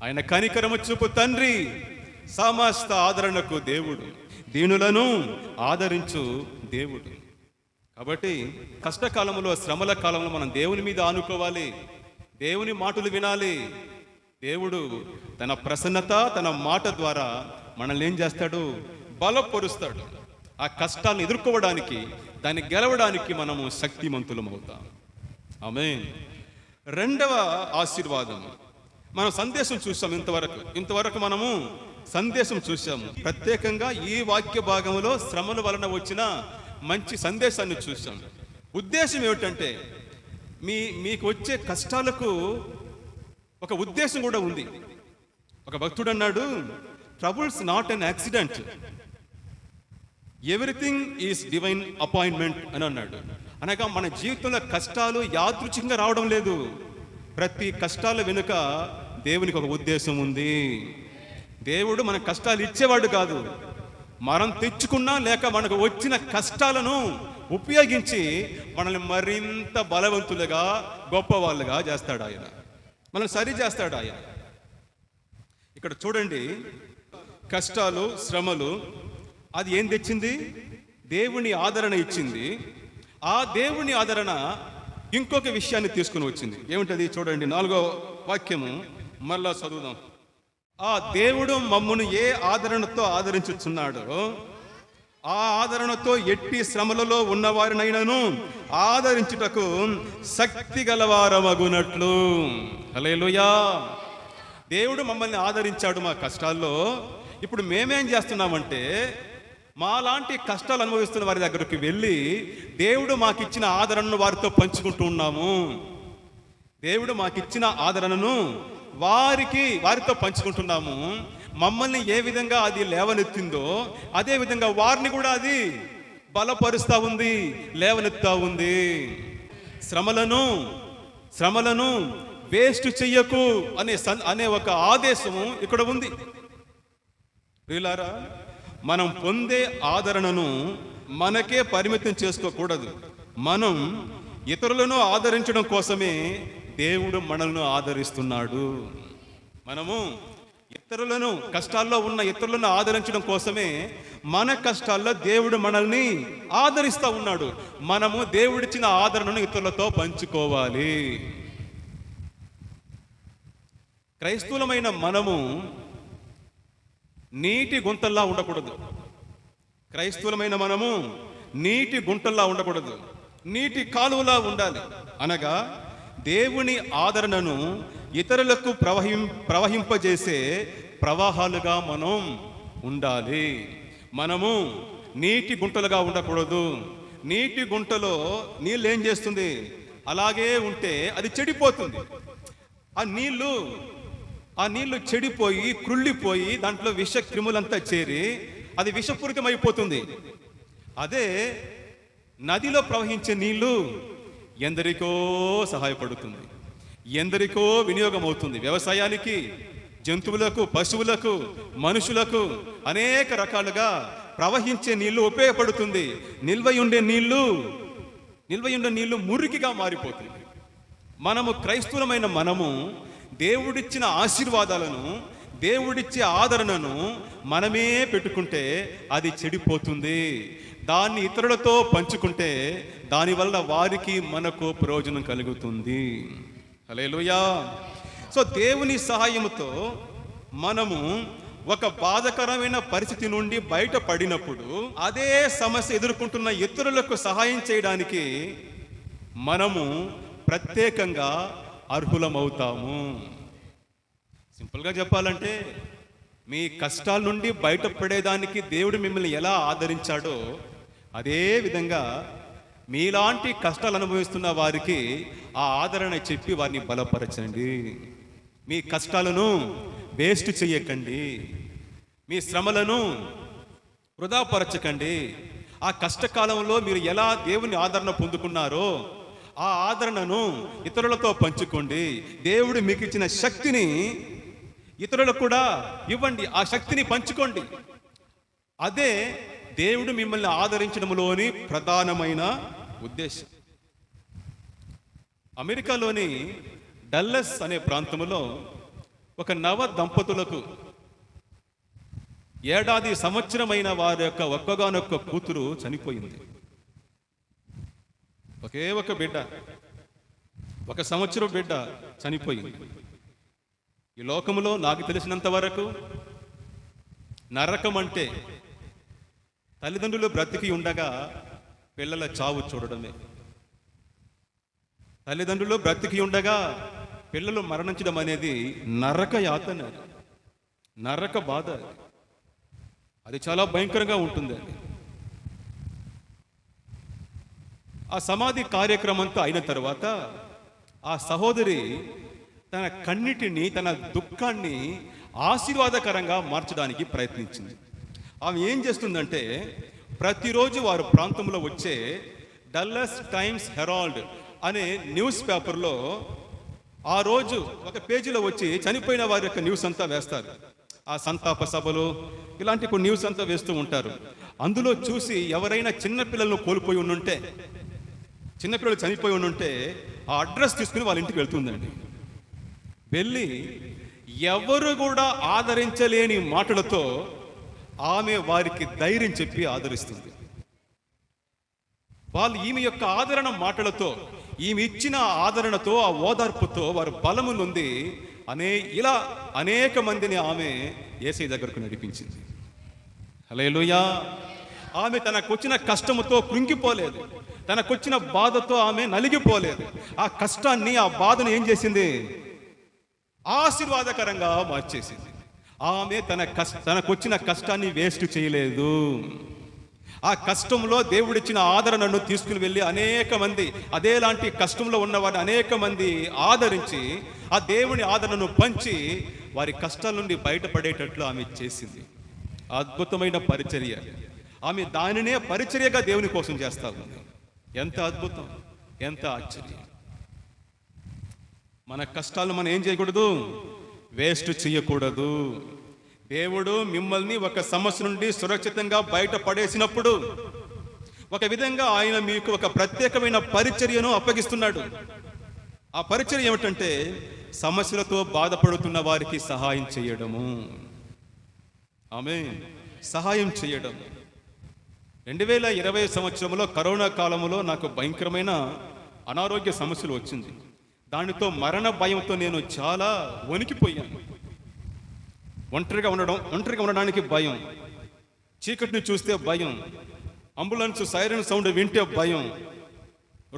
ఆయన కనికరము చూపు తండ్రి, సమస్త ఆదరణకు దేవుడు, దీనులను ఆదరించు దేవుడు. కాబట్టి కష్టకాలంలో, శ్రమల కాలంలో మనం దేవుని మీద ఆనుకోవాలి, దేవుని మాటలు వినాలి. దేవుడు తన ప్రసన్నత, తన మాట ద్వారా మనల్ని ఏం చేస్తాడు? బలపరుస్తాడు. ఆ కష్టాలను ఎదుర్కోవడానికి, దాన్ని గెలవడానికి మనము శక్తిమంతులం అవుతాం. ఆమేన్. రెండవ ఆశీర్వాదం, మనం సందేశం చూసాం. ఇంతవరకు మనము సందేశం చూసాము. ప్రత్యేకంగా ఈ వాక్య భాగంలో శ్రమల వలన వచ్చిన మంచి సందేశాన్ని చూసాం. ఉద్దేశం ఏమిటంటే, మీకు వచ్చే కష్టాలకు ఒక ఉద్దేశం కూడా ఉంది. ఒక భక్తుడు అన్నాడు, troubles not an accident, everything is divine appointment అని అన్నాడు. అనగా మన జీవితంలో కష్టాలు యాదృచ్ఛికంగా రావడం లేదు. ప్రతి కష్టాల వెనుక దేవునికి ఒక ఉద్దేశం ఉంది. దేవుడు మన కష్టాలు ఇచ్చేవాడు కాదు, మనం తెచ్చుకున్నా లేక మనకు వచ్చిన కష్టాలను ఉపయోగించి మనల్ని మరింత బలవంతులుగా, గొప్పవాళ్ళుగా చేస్తాడు ఆయన. మనల్ని సరి చేస్తాడు ఆయన. ఇక్కడ చూడండి, కష్టాలు, శ్రమలు, అది ఏం తెచ్చింది? దేవుని ఆదరణ ఇచ్చింది. ఆ దేవుని ఆదరణ ఇంకొక విషయాన్ని తీసుకుని వచ్చింది. ఏమిటది? చూడండి, 4వ వాక్యము మళ్ళా చదువుదాం. ఆ దేవుడు మమ్మును ఏ ఆదరణతో ఆదరించుచున్నాడో, ఆ ఆదరణతో ఎట్టి శ్రమలలో ఉన్నవారినైనను ఆదరించుటకు శక్తి గలవారమగునట్లు. హల్లెలూయా. దేవుడు మమ్మల్ని ఆదరించాడు మా కష్టాల్లో. ఇప్పుడు మేమేం చేస్తున్నామంటే, మాలాంటి కష్టాలు అనుభవిస్తున్న వారి దగ్గరికి వెళ్ళి దేవుడు మాకిచ్చిన ఆదరణను వారితో పంచుకుంటూ ఉన్నాము. దేవుడు మాకిచ్చిన ఆదరణను వారితో పంచుకుంటున్నాము. మమ్మల్ని ఏ విధంగా అది లేవనెత్తిందో అదే విధంగా వారిని కూడా అది బలపరుస్తూ ఉంది, లేవనెత్తా ఉంది. శ్రమలను వేస్ట్ చెయ్యకు అనే ఒక ఆదేశము ఇక్కడ ఉంది. ప్రియులారా, మనం పొందే ఆదరణను మనకే పరిమితం చేసుకోకూడదు. మనం ఇతరులను ఆదరించడం కోసమే దేవుడు మనల్ని ఆదరిస్తున్నాడు. మనము కష్టాల్లో ఉన్న ఇతరులను ఆదరించడం కోసమే మన కష్టాల్లో దేవుడు మనల్ని ఆదరిస్తూ ఉన్నాడు. మనము దేవుడిచ్చిన ఆదరణను ఇతరులతో పంచుకోవాలి. క్రైస్తవులమైన మనము నీటి గుంటల్లా ఉండకూడదు. క్రైస్తవులమైన మనము నీటి గుంటల్లా ఉండకూడదు, నీటి కాలువలా ఉండాలి. అనగా దేవుని ఆదరణను ఇతరులకు ప్రవహింపజేసే ప్రవాహాలుగా మనం ఉండాలి. మనము నీటి గుంటలుగా ఉండకూడదు. నీటి గుంటలో నీళ్ళు ఏం చేస్తుంది? అలాగే ఉంటే అది చెడిపోతుంది. ఆ నీళ్లు చెడిపోయి, క్రుళ్ళిపోయి, దాంట్లో విష క్రిములంతా చేరి అది విషపూరితమైపోతుంది. అదే నదిలో ప్రవహించే నీళ్లు ఎందరికో సహాయపడుతుంది, ఎందరికో వినియోగం అవుతుంది. వ్యవసాయానికి, జంతువులకు, పశువులకు, మనుషులకు అనేక రకాలుగా ప్రవహించే నీళ్లు ఉపయోగపడుతుంది. నిల్వయుండే నీళ్లు మురికిగా మారిపోతుంది. మనము క్రైస్తవులమైన మనము దేవుడిచ్చిన ఆశీర్వాదాలను, దేవుడిచ్చే ఆదరణను మనమే పెట్టుకుంటే అది చెడిపోతుంది. దాన్ని ఇతరులతో పంచుకుంటే దానివల్ల వారికి, మనకు ప్రయోజనం కలుగుతుంది. హల్లెలూయా. సో దేవుని సహాయంతో మనము ఒక బాధకరమైన పరిస్థితి నుండి బయటపడినప్పుడు అదే సమస్య ఎదుర్కొంటున్న ఇతరులకు సహాయం చేయడానికి మనము ప్రత్యేకంగా అర్హులమవుతాము. సింపుల్గా చెప్పాలంటే, మీ కష్టాల నుండి బయటపడేదానికి దేవుడు మిమ్మల్ని ఎలా ఆదరించాడో అదే విధంగా మీలాంటి కష్టాలు అనుభవిస్తున్న వారికి ఆ ఆదరణ చెప్పి వారిని బలపరచండి. మీ కష్టాలను వేస్ట్ చెయ్యకండి, మీ శ్రమలను వృధాపరచకండి. ఆ కష్టకాలంలో మీరు ఎలా దేవుని ఆదరణ పొందుకున్నారో ఆ ఆదరణను ఇతరులతో పంచుకోండి. దేవుడు మీకు ఇచ్చిన శక్తిని ఇతరులకు కూడా ఇవ్వండి, ఆ శక్తిని పంచుకోండి. అదే దేవుడు మిమ్మల్ని ఆదరించడంలోని ప్రధానమైన ఉద్దేశం. అమెరికాలోని డల్లస్ అనే ప్రాంతంలో ఒక నవ దంపతులకు ఏడాది సంవత్సరమైన వారి యొక్క ఒక్కగానొక్క కూతురు చనిపోయింది. ఒకే ఒక బిడ్డ, 1 సంవత్సరం బిడ్డ చనిపోయింది. ఈ లోకంలో నాకు తెలిసినంత వరకు నరకం అంటే తల్లిదండ్రులు బ్రతికి ఉండగా పిల్లల చావు చూడడమే. తల్లిదండ్రులు బ్రతికి ఉండగా పిల్లలు మరణించడం అనేది నరక యాతన, నరక బాధ. అది చాలా భయంకరంగా ఉంటుంది. ఆ సమాధి కార్యక్రమంతో అయిన తర్వాత ఆ సహోదరి తన కన్నిటిని, తన దుఃఖాన్ని ఆశీర్వాదకరంగా మార్చడానికి ప్రయత్నించింది. ఆమె ఏం చేస్తుందంటే, ప్రతిరోజు వారు ప్రాంతంలో వచ్చే డల్లస్ టైమ్స్ హెరాల్డ్ అనే న్యూస్ పేపర్లో ఆ రోజు ఒక పేజీలో వచ్చి చనిపోయిన వారి యొక్క న్యూస్ అంతా వేస్తారు. ఆ సంతాప సభలు ఇలాంటి కొన్ని న్యూస్ అంతా వేస్తూ ఉంటారు. అందులో చూసి ఎవరైనా చిన్నపిల్లలను కోల్పోయి ఉండుంటే, చిన్నపిల్లలు చనిపోయి ఉండుంటే ఆ అడ్రస్ తీసుకుని వాళ్ళ ఇంటికి వెళ్తుందండి. వెళ్ళి ఎవరు కూడా ఆదరించలేని మాటలతో ఆమె వారికి ధైర్యం చెప్పి ఆదరిస్తుంది. వాళ్ళు ఈమె యొక్క ఆదరణ మాటలతో, ఈమె ఇచ్చిన ఆదరణతో, ఆ ఓదార్పుతో వారు బలము నొంది ఇలా అనేక మందిని ఆమె యేసయ్య దగ్గరకు నడిపించింది. హల్లెలూయా. ఆమె తనకొచ్చిన కష్టముతో కృంగిపోలేదు, తనకొచ్చిన బాధతో ఆమె నలిగిపోలేదు. ఆ కష్టాన్ని, ఆ బాధను ఏం చేసింది? ఆశీర్వాదకరంగా మార్చేసింది. ఆమె తనకొచ్చిన కష్టాన్ని వేస్ట్ చేయలేదు. ఆ కష్టంలో దేవుడిచ్చిన ఆదరణను తీసుకుని వెళ్ళి అనేక మంది, అదేలాంటి కష్టంలో ఉన్నవారిని అనేక మంది ఆదరించి, ఆ దేవుని ఆదరణను పంచి వారి కష్టాల నుండి బయటపడేటట్లు ఆమె చేసింది. అద్భుతమైన పరిచర్య. ఆమె దానినే పరిచర్యగా దేవుని కోసం చేస్తా ఉంది. ఎంత అద్భుతం, ఎంత ఆశ్చర్యం. మన కష్టాలను మనం ఏం చేయకూడదు? వేస్ట్ చేయకూడదు. దేవుడు మిమ్మల్ని ఒక సమస్య నుండి సురక్షితంగా బయటపడేసినప్పుడు ఒక విధంగా ఆయన మీకు ఒక ప్రత్యేకమైన పరిచర్యను అప్పగిస్తున్నాడు. ఆ పరిచర్య ఏమిటంటే, సమస్యలతో బాధపడుతున్న వారికి సహాయం చేయడము. ఆమేన్. సహాయం చేయడం. 2020 సంవత్సరంలో కరోనా కాలంలో నాకు భయంకరమైన అనారోగ్య సమస్యలు వచ్చింది. దానితో మరణ భయంతో నేను చాలా వణికిపోయాను. ఒంటరిగా ఉండడానికి భయం, చీకటిని చూస్తే భయం, అంబులెన్స్ సైరన్ సౌండ్ వింటే భయం,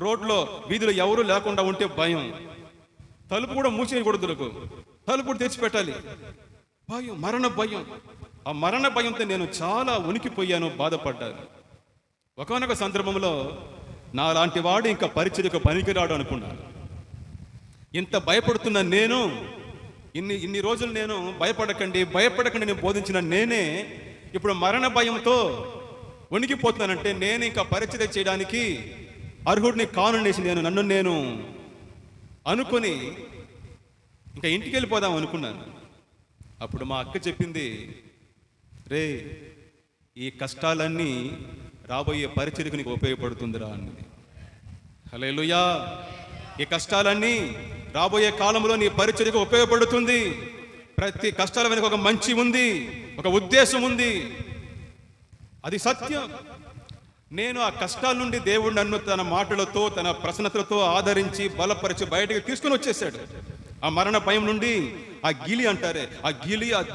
రోడ్లో వీధిలో ఎవరు లేకుండా ఉంటే భయం, తలుపు కూడా మూసేయకూడదు, తలుపు కూడా తెచ్చిపెట్టాలి, భయం, మరణ భయం. ఆ మరణ భయంతో నేను చాలా వణికిపోయాను, బాధపడ్డాను. ఒకానొక సందర్భంలో నా లాంటి వాడు ఇంకా పరిచర్యకు పనికిరాడు అనుకున్నాను. ఇంత భయపడుతున్న నేను, ఇన్ని రోజులు నేను భయపడకండి నేను బోధించిన నేనే ఇప్పుడు మరణ భయంతో వణికిపోతున్నానంటే నేను ఇంకా పరిచర్య చేయడానికి అర్హుడిని కానునేసి నన్ను నేను అనుకొని ఇంకా ఇంటికి వెళ్ళిపోదాం అనుకున్నాను. అప్పుడు మా అక్క చెప్పింది, రే, ఈ కష్టాలన్నీ రాబోయే పరిచర్యకు నీకు ఉపయోగపడుతుందిరా అన్నది. హల్లెలూయా. ఈ కష్టాలన్నీ రాబోయే కాలంలో నీ పరిచర్యకు ఉపయోగపడుతుంది. ప్రతి కష్టాల వెనుక ఒక మంచి ఉంది, ఒక ఉద్దేశం ఉంది. అది సత్యం. నేను ఆ కష్టాల నుండి దేవుడు నన్ను తన మాటలతో, తన ప్రసన్నతలతో ఆదరించి బలపరిచి బయటకు తీసుకుని వచ్చేసాడు. ఆ మరణ భయం నుండి, ఆ గిలి అంటారే, ఆ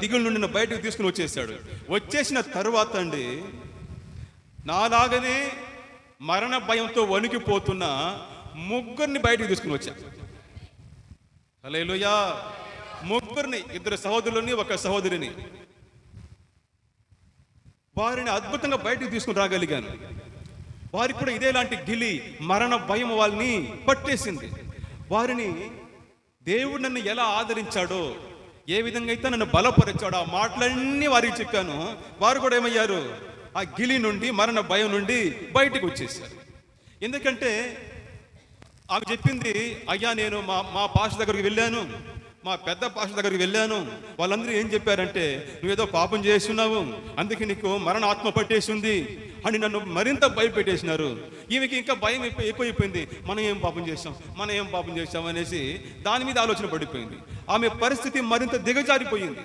దిగుల నుండి బయటకు తీసుకుని వచ్చేసాడు. వచ్చేసిన తరువాత అండి, నాలాగనే మరణ భయంతో వణికిపోతున్న 3 బయటకు తీసుకుని వచ్చా. హల్లెలూయా. 3, 2 సహోదరులని, 1 సహోదరిని, వారిని అద్భుతంగా బయటకు తీసుకుని రాగలిగాను. వారికి కూడా ఇదేలాంటి గిలి, మరణ భయం వాళ్ళని పట్టేసింది. వారిని దేవుడు నన్ను ఎలా ఆదరించాడో, ఏ విధంగా అయితే నన్ను బలపరిచాడో ఆ మాటలన్నీ వారికి చెప్పాను. వారు కూడా ఏమయ్యారు? ఆ గిలి నుండి, మరణ భయం నుండి బయటకు వచ్చేసారు. ఎందుకంటే ఆమె చెప్పింది, అయ్యా నేను మా పాస్టర్ దగ్గరికి వెళ్ళాను, మా పెద్ద పాస్టర్ దగ్గరికి వెళ్ళాను. వాళ్ళందరూ ఏం చెప్పారంటే, నువ్వేదో పాపం చేస్తున్నావు, అందుకే నీకు మరణ ఆత్మ పట్టేసి ఉంది. అని నన్ను మరింత భయపెట్టేసినారు. ఈమెకి ఇంకా భయం ఎక్కువైపోయింది. మనం ఏం పాపం చేశాం అనేసి దాని మీద ఆలోచన పడిపోయింది. ఆమె పరిస్థితి మరింత దిగజారిపోయింది.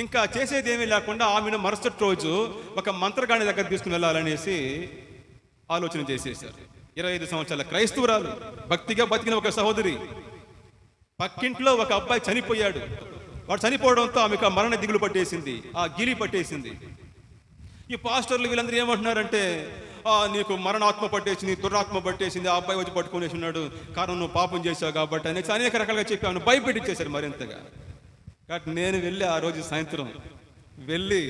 ఇంకా చేసేది ఏమీ లేకుండా ఆమెను మరుసటి రోజు ఒక మంత్రగాడి దగ్గర తీసుకుని వెళ్ళాలనేసి ఆలోచన చేసేశారు. 25 సంవత్సరాల క్రైస్తవురాలు, భక్తిగా బతికిన ఒక సహోదరి. పక్కింట్లో ఒక అబ్బాయి చనిపోయాడు. వాడు చనిపోవడంతో ఆమెకు ఆ మరణ దిగులు పట్టేసింది, ఆ గిలి పట్టేసింది. ఈ పాస్టర్లు వీళ్ళందరూ ఏమంటున్నారంటే, నీకు మరణాత్మ పట్టేసింది, దురాత్మ పట్టేసింది, ఆ అబ్బాయి వచ్చి పట్టుకునేసి ఉన్నాడు, కారణం నువ్వు పాపం చేసావు కాబట్టి అనేసి అనేక రకాలుగా చెప్పి ఆమెను భయపెట్టించేశారు మరింతగా. కాబట్టి నేను వెళ్ళి ఆ రోజు సాయంత్రం వెళ్ళి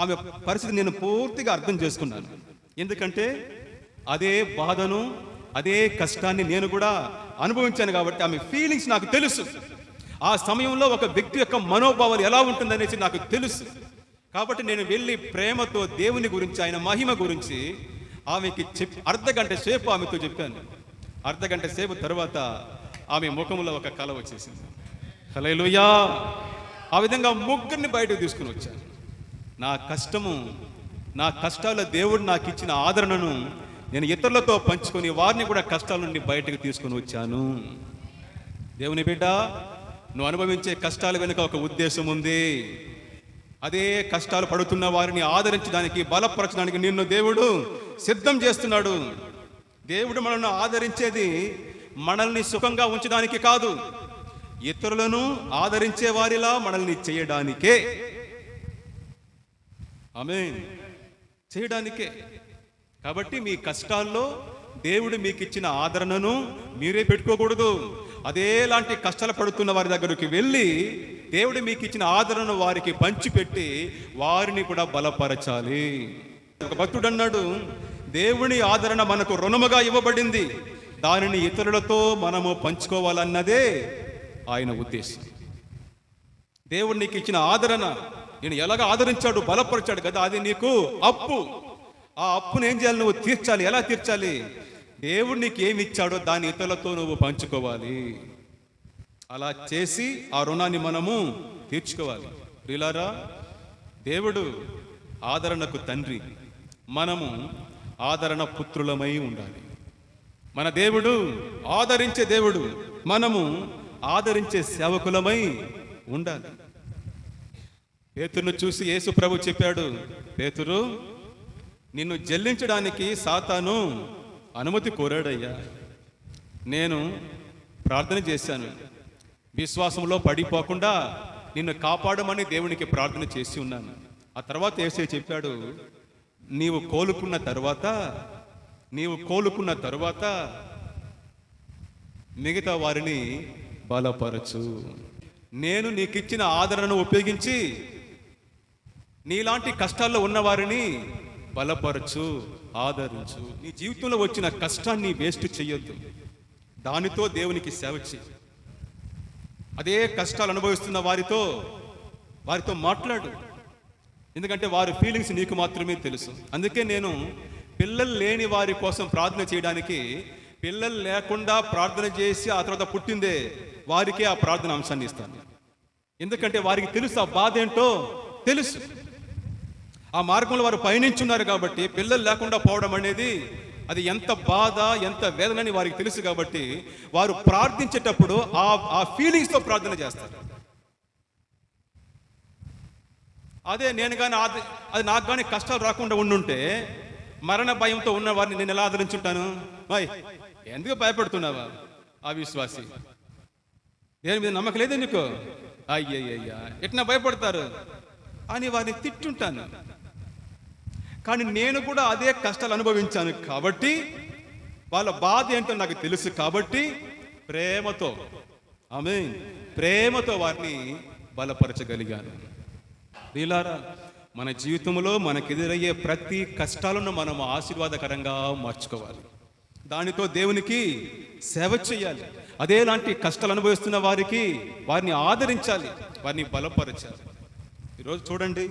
ఆమె పరిస్థితి నేను పూర్తిగా అర్థం చేసుకున్నాను. ఎందుకంటే అదే బాధను, అదే కష్టాన్ని నేను కూడా అనుభవించాను కాబట్టి ఆమె ఫీలింగ్స్ నాకు తెలుసు. ఆ సమయంలో ఒక వ్యక్తి యొక్క మనోభావాలు ఎలా ఉంటుందనేసి నాకు తెలుసు. కాబట్టి నేను వెళ్ళి ప్రేమతో దేవుని గురించి, ఆయన మహిమ గురించి ఆమెకి అర్ధగంట సేపు ఆమెతో చెప్పాను. అర్ధగంట సేపు తర్వాత ఆమె ముఖంలో ఒక కళ వచ్చేసింది. హల్లెలూయా! ఆ విధంగా ముగ్గురిని బయటకు తీసుకుని వచ్చాను. నా కష్టాల దేవుడు నాకు ఇచ్చిన ఆదరణను నేను ఇతరులతో పంచుకొని వారిని కూడా కష్టాల నుండి బయటకు తీసుకొని వచ్చాను. దేవుని బిడ్డ, నువ్వు అనుభవించే కష్టాల వెనుక ఒక ఉద్దేశం ఉంది. అదే కష్టాలు పడుతున్న వారిని ఆదరించడానికి, బలపరచడానికి నిన్ను దేవుడు సిద్ధం చేస్తున్నాడు. దేవుడు మనల్ని ఆదరించేది మనల్ని సుఖంగా ఉంచడానికి కాదు, ఇతరులను ఆదరించే వారిలా మనల్ని చేయడానికే. ఆమేన్, చేయడానికే. కాబట్టి మీ కష్టాల్లో దేవుడు మీకు ఇచ్చిన ఆదరణను మీరే పెట్టుకోకూడదు. అదేలాంటి కష్టాలు పడుతున్న వారి దగ్గరికి వెళ్ళి దేవుడు మీకు ఇచ్చిన ఆదరణను వారికి పంచిపెట్టి వారిని కూడా బలపరచాలి. ఒక భక్తుడు అన్నాడు, దేవుని ఆదరణ మనకు రుణముగా ఇవ్వబడింది, దానిని ఇతరులతో మనము పంచుకోవాలన్నదే ఆయన ఉద్దేశం. దేవుడు నీకు ఇచ్చిన ఆదరణ, నేను ఎలాగ ఆదరించాడు, బలపరిచాడు కదా, అది నీకు అప్పు. ఆ అప్పును ఏం చేయాలి? నువ్వు తీర్చాలి. ఎలా తీర్చాలి? దేవుడు నీకు ఏమి ఇచ్చాడో దాని ఇతరులతో నువ్వు పంచుకోవాలి. అలా చేసి ఆ రుణాన్ని మనము తీర్చుకోవాలి. ప్రియులారా, దేవుడు ఆదరణకు తండ్రి, మనము ఆదరణ పుత్రులమై ఉండాలి. మన దేవుడు ఆదరించే దేవుడు, మనము ఆదరించే సేవకులమై ఉండాలి. పేతురును చూసి యేసు ప్రభు చెప్పాడు, పేతురు, నిన్ను జల్లించడానికి సాతాను అనుమతి కోరాడయ్యా. నేను ప్రార్థన చేశాను, విశ్వాసంలో పడిపోకుండా నిన్ను కాపాడమని దేవునికి ప్రార్థన చేసి ఉన్నాను. ఆ తర్వాత యేసయ్య చెప్పాడు, నీవు కోలుకున్న తరువాత మిగతా వారిని బలపరచు. నేను నీకు ఇచ్చిన ఆదరణను ఉపయోగించి నీలాంటి కష్టాల్లో ఉన్న వారిని బలపరచు, ఆదరించు. నీ జీవితంలో వచ్చిన కష్టాన్ని వేస్ట్ చెయ్యొద్దు, దానితో దేవునికి సేవ చేయి. అదే కష్టాలు అనుభవిస్తున్న వారితో మాట్లాడు. ఎందుకంటే వారి ఫీలింగ్స్ నీకు మాత్రమే తెలుసు. అందుకే నేను పిల్లలు లేని వారి కోసం ప్రార్థన చేయడానికి, పిల్లలు లేకుండా ప్రార్థన చేసి ఆ తర్వాత పుట్టిందే వారికే ఆ ప్రార్థన అంశాన్ని ఇస్తాను. ఎందుకంటే వారికి తెలుసు ఆ బాధ ఏంటో తెలుసు. ఆ మార్గంలో వారు పయనించున్నారు కాబట్టి పిల్లలు లేకుండా పోవడం అనేది అది ఎంత బాధ, ఎంత వేదనని వారికి తెలుసు. కాబట్టి వారు ప్రార్థించేటప్పుడు ఆ ఫీలింగ్స్తో ప్రార్థన చేస్తారు. అదే నేను కానీ అది నాకు కానీ కష్టాలు రాకుండా ఉండుంటే, మరణ భయంతో ఉన్న వారిని నేను ఎలా ఆదరించుంటాను? ఎందుకు భయపడుతున్నావా అవిశ్వాసి? దేని మీద నమ్మకం లేదు నీకు? అయ్యయ్యా ఎట్లా భయపడతారు అని వారిని తిట్టుంటాను. కానీ నేను కూడా అదే కష్టాలు అనుభవించాను కాబట్టి, వాళ్ళ బాధ ఏంటో నాకు తెలుసు కాబట్టి ప్రేమతో వారిని బలపరచగలిగాను. వీలారా, మన జీవితంలో మనకెదురయ్యే ప్రతి కష్టాలను మనం ఆశీర్వాదకరంగా మార్చుకోవాలి. దానితో దేవునికి సేవ చేయాలి. అదేలాంటి కష్టాలు అనుభవిస్తున్న వారిని ఆదరించాలి, వారిని బలపరచాలి. ఈరోజు చూడండి,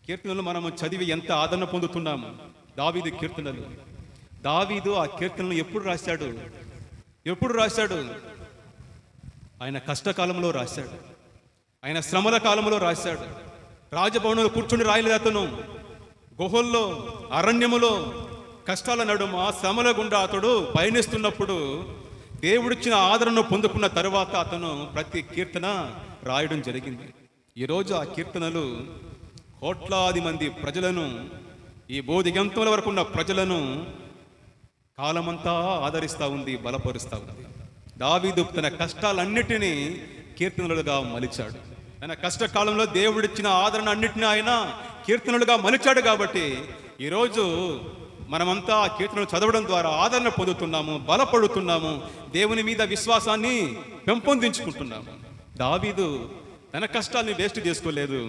కీర్తనలు మనము చదివి ఎంత ఆదరణ పొందుతున్నాము. దావీదు ఆ కీర్తనలు ఎప్పుడు రాశాడు? ఆయన కష్టకాలంలో రాశాడు, ఆయన శ్రమల కాలంలో రాశాడు, రాజభవనంలో కూర్చుని రాయలేదు అతను. గుహల్లో, అరణ్యములో, కష్టాల నడుమ, శ్రమల గుండా అతడు పయనిస్తున్నప్పుడు దేవుడిచ్చిన ఆదరణను పొందుకున్న తరువాత అతను ప్రతి కీర్తన రాయడం జరిగింది. ఈరోజు ఆ కీర్తనలు కోట్లాది మంది ప్రజలను, ఈ బోధిగంతుల వరకు ఉన్న ప్రజలను కాలమంతా ఆదరిస్తూ ఉంది, బలపరుస్తూ ఉంది. దావీదు తన కష్టాలన్నిటినీ కీర్తనలుగా మలిచాడు. తన కష్టకాలంలో దేవుడిచ్చిన ఆదరణ అన్నిటినీ ఆయన కీర్తనలుగా మలిచాడు. కాబట్టి ఈరోజు మనమంతా ఆ కీర్తనలు చదవడం ద్వారా ఆదరణ పొందుతున్నాము, బలపడుతున్నాము, దేవుని మీద విశ్వాసాన్ని పెంపొందించుకుంటున్నాము. దావీదు తన కష్టాల్ని వేస్ట్ చేసుకోలేదు,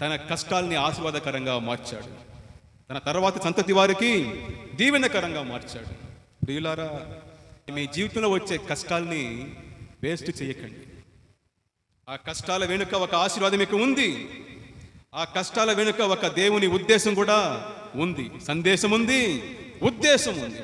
తన కష్టాల్ని ఆశీర్వాదకరంగా మార్చాడు. తన తర్వాత సంతతి వారికి దీవెనకరంగా మార్చాడు. ప్రియులారా, మీ జీవితంలో వచ్చే కష్టాల్ని వేస్ట్ చేయకండి. ఆ కష్టాల వెనుక ఒక ఆశీర్వాదం మీకు ఉంది. ఆ కష్టాల వెనుక ఒక దేవుని ఉద్దేశం కూడా ఉంది, సందేశం ఉంది, ఉద్దేశం ఉంది.